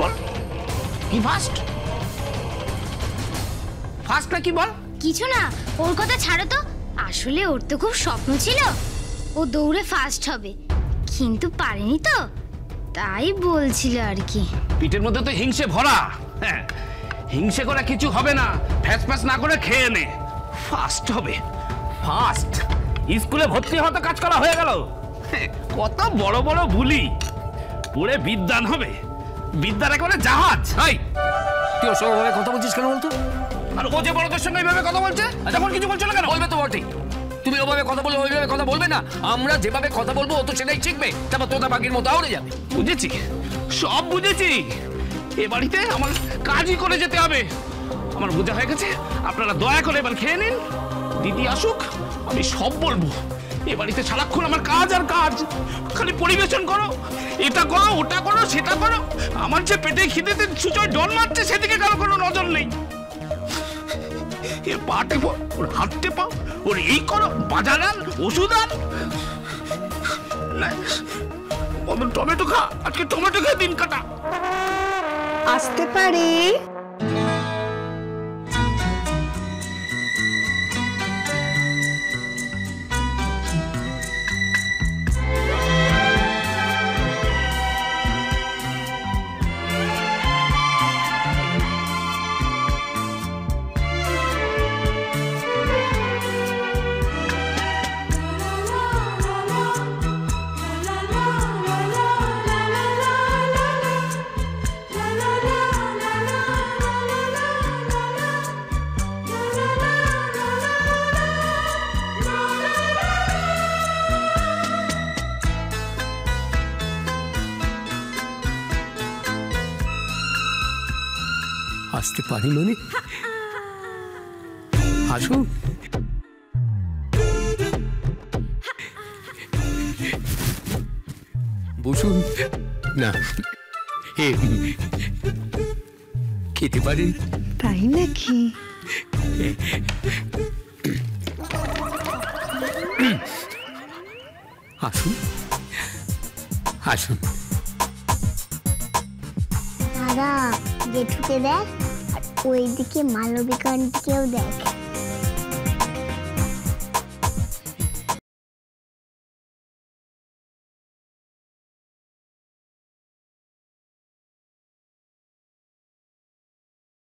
বল কি first first না কি বল? কিছু না, ওর কথা ছাড়ো তো। আসলে ওর তো খুব স্বপ্ন ছিল ও দৌড়ে ফার্স্ট হবে, কিন্তু পারেনি তো, তাই বলছিল আর কি। পিঠের মধ্যে তো হিংসে ভরা। হ্যাঁ, হিংসে করে কিছু হবে না, ফ্যাস ফ্যাস না করে খেয়ে নে। ফার্স্ট হবে, ফার্স্ট। স্কুলে ভর্তি হওয়া তো কাজ করা হয়ে গেল। কত বড় বড় বুলি, পড়ে বিদ্যান হবে, বিদ্যার একেবারে জাহাজ। হাই, তুই ওর সঙ্গে কথা বলছিস কেন বলতো? আর ও যে বড়দের সঙ্গে এইভাবে কথা বলছে, তখন কিছু বলছো না কেন? বলবে তো বটেই। তুমি ওভাবে কথা বললে ওইভাবে কথা বলবে না। আমরা যেভাবে কথা বলবো ও তো সেটাই শিখবে, তারপর তোতা পাখির মতো আউড়ে যাবে। বুঝেছি, সব বুঝেছি। এ বাড়িতে আমার কাজই করে যেতে হবে। আমার বোঝা হয়ে গেছে। আপনারা দয়া করে এবার খেয়ে নিন, দিদি আসুক, আমি সব বলবো। এ বাড়িতে সারাক্ষণ আমার কাজ আর কাজ, খালি পরিবেশন করো, এটা করো ওটা করো সেটা করো। আমার যে পেটে খিদেতে সুচয় ডন মারছে, সেদিকে কারো কোনো নজর নেই। এর পা টেপো, ওর হাত টেপো, ওর এই করো, বাজার আন, ওষুধ আন। টমেটো খা, আজকে টমেটো খেয়ে দিন কাটা। আসতে পারে? আসতে পারি মানে আসুন। বসুন না, খেতে পারেন। তাই নাকি? আসুন আসুন। দাদা, জেঠুকে দেখ, আর ওইদিকে মালবিকা আন্টিকেও দেখ।